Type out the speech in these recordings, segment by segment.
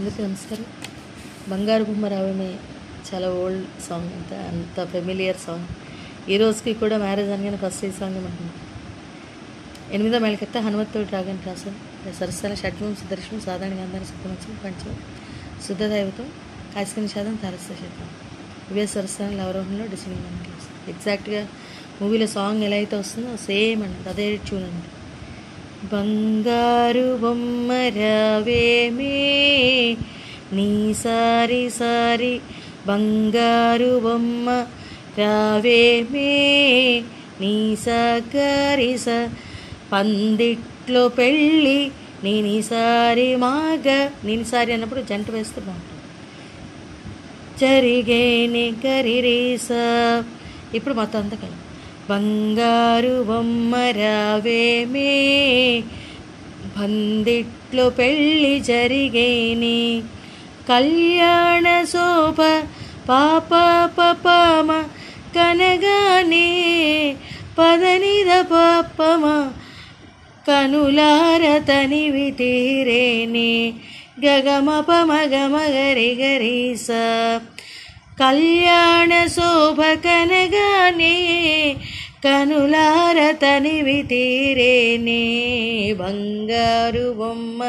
అందరికీ నమస్కారం. బంగారు బొమ్మ రావమే చాలా ఓల్డ్ సాంగ్, అంత ఫెమిలియర్ సాంగ్. ఈ రోజుకి కూడా మ్యారేజ్ అనగానే ఫస్ట్ ఈ సాంగ్ ఉంటుంది. 8వ మేళకర్త హనుమత్తోటి రాగాన్ని రాశాను. సరస్వల షడ్వం సుదర్శనం సాధారణ గాంధార శుద్ధమత్సం పంచం శుద్ధదైవతం కాశిక నిషాదం తారస్య శతం. ఇవే సరస్వల అవరోహంలో డిసైనింగ్ మనకి ఎగ్జాక్ట్గా మూవీలో సాంగ్ ఎలా అయితే వస్తుందో సేమ్ అండి, అదే ట్యూన్ అండి. బంగారు బొమ్మ రావేమే నీ సారి సారి బంగారు బొమ్మ రావేమే నీ సగరిస పందిట్లో పెళ్ళి నేనిసారి మాగ నేనిసారి అన్నప్పుడు జంట వేస్తే బాగుంటుంది. జరిగేనే గరిరీస ఇప్పుడు మొత్తం అంతా కలిపి బంగారు బొమ్మ రావేమే పందిట్లో పెళ్ళి జరిగేని కళ్యాణ శోభ పాప పపమ కనగానే పదనిద పాపమ కనులార తనివి తీరేనే గగమప మగమగరి గరీస కళ్యాణ శోభ కనగానే కనులార తనివి తీరేనే బంగారు బొమ్మ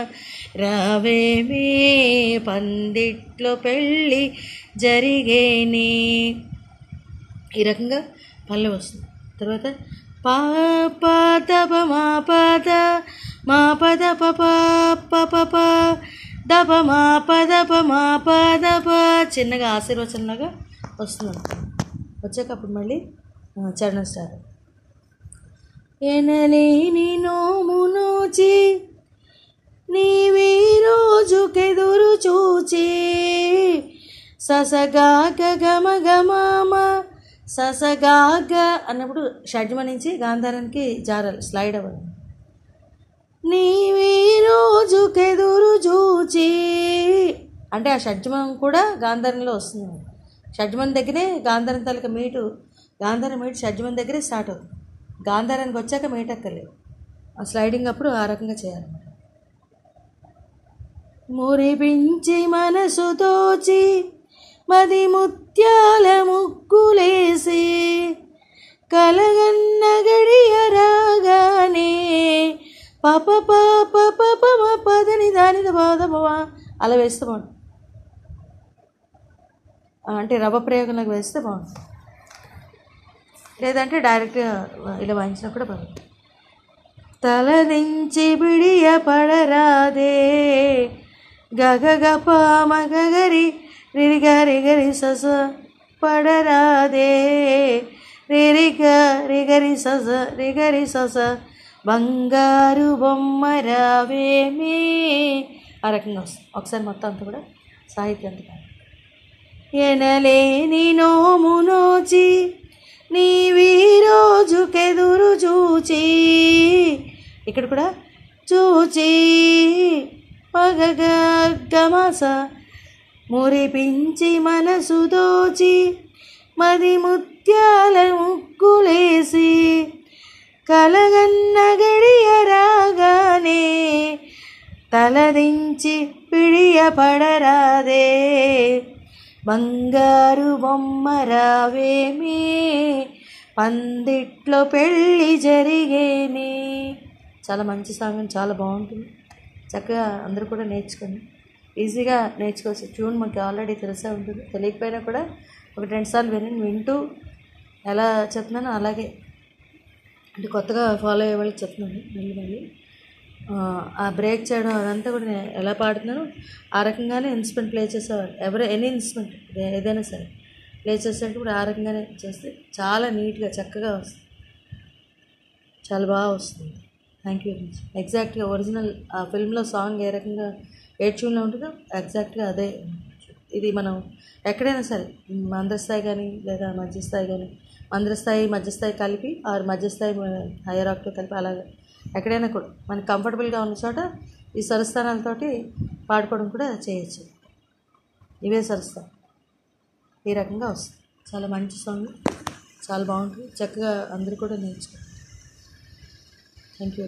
రావేమే పందిట్లో పెళ్ళి జరిగేనే. ఈ రకంగా పల్లె వస్తుంది. తర్వాత పాప మా పద పప దప మా పదప చిన్నగా ఆశీర్వచనలాగా వస్తుంది. వచ్చాక అప్పుడు మళ్ళీ చరణం స్టార్ట్. ఎనలేని నోము నోచి నీవే రోజుకెదురు చూచి ససగాగ గమ గమామ ససగాగ అన్నప్పుడు షడ్జమ నుంచి గాంధారానికి జారాలి, స్లైడ్ అవ్వాలి. నీవే రోజుకెదురు చూచి అంటే ఆ షడ్జమం కూడా గాంధారంలో వస్తుంది. షడ్జమం దగ్గరే గాంధారం తాలూకా మీటు, గాంధారం మీటు షడ్జమం దగ్గరే స్టార్ట్ అవుతుంది. గాంధారానికి వచ్చాక మీట్ అక్కర్లేదు. ఆ స్లైడింగ్ అప్పుడు ఆ రకంగా చేయాలన్నమాట. మురిపించి మనసు తోచి మది ముత్యాల ముగ్గులేసి కలగన్న గడియ రాగానే పాప పాప పాపమ పదని దాని బాధమవా అలా వేస్తే బాగుంటుంది. అంటే రవ ప్రయోగంలోకి వేస్తే బాగుంటుంది, లేదంటే డైరెక్ట్గా ఇలా వాయించినా కూడా బాగుంటుంది. తలదించి బిడియ పడరాదే గగగ పామ గగరి రిరిగరి గరి సస పడరాదే రిరిగరి సస రిగరి సస బంగారు బొమ్మ రావేమే ఆ రకంగా వస్తుంది. ఒకసారి మొత్తం అంతా కూడా సాహిత్యం అంతా. ఎనలేని నోము నోచి నీవీ రోజుకెదురు చూచి ఇక్కడ కూడా చూచి పగగమస మురిపించి మనసు దోచి మది ముత్యాల ముగ్గులేసి కలగన్న గడియ రాగానే తలదించి పిడియ పడరాదే బంగారు బొమ్మ రావేమే పందిట్లో పెళ్ళి జరిగేనే. చాలా మంచి సాంగ్, చాలా బాగుంటుంది. చక్కగా అందరూ కూడా నేర్చుకోండి, ఈజీగా నేర్చుకోవచ్చు. ట్యూన్ మనకి ఆల్రెడీ తెలిసే ఉంటుంది, తెలియకపోయినా కూడా ఒక 2 సార్లు వింటూ ఎలా చెప్తున్నానో అలాగే అంటే కొత్తగా ఫాలో అయ్యే వాళ్ళకి చెప్తున్నాను. మళ్ళీ ఆ బ్రేక్ చేయడం అదంతా కూడా నేను ఎలా పాడుతున్నానో ఆ రకంగానే ఇన్స్ట్రుమెంట్ ప్లే చేసేవాళ్ళు. ఎనీ ఇన్స్ట్రుమెంట్ ఏదైనా సరే ప్లే చేసేటప్పుడు ఆ రకంగానే చేస్తే చాలా నీట్గా చక్కగా వస్తుంది, చాలా బాగా వస్తుంది. Thank you very much. ఎగ్జాక్ట్గా ఒరిజినల్ ఆ ఫిల్మ్లో సాంగ్ ఏ రకంగా ఏ ట్యూన్లో ఉంటుందో ఎగ్జాక్ట్గా అదే. ఇది మనం ఎక్కడైనా సరే మంద్రస్థాయి కానీ లేదా మధ్యస్థాయి కానీ, మంద్రస్థాయి మధ్యస్థాయి కలిపి ఆరు మధ్యస్థాయి హయ్యర్ ఆక్టేవ్ కలిపి అలాగే ఎక్కడైనా కూడా మనకి కంఫర్టబుల్గా ఉన్న చోట ఈ స్వరస్థానాలతోటి పాడుకోవడం కూడా చేయొచ్చు. ఇవే స్వరస్థానం ఈ రకంగా వస్తుంది. చాలా మంచి సాంగ్, చాలా బాగుంటుంది. చక్కగా అందరూ కూడా నేర్చుకోండి. Thank you.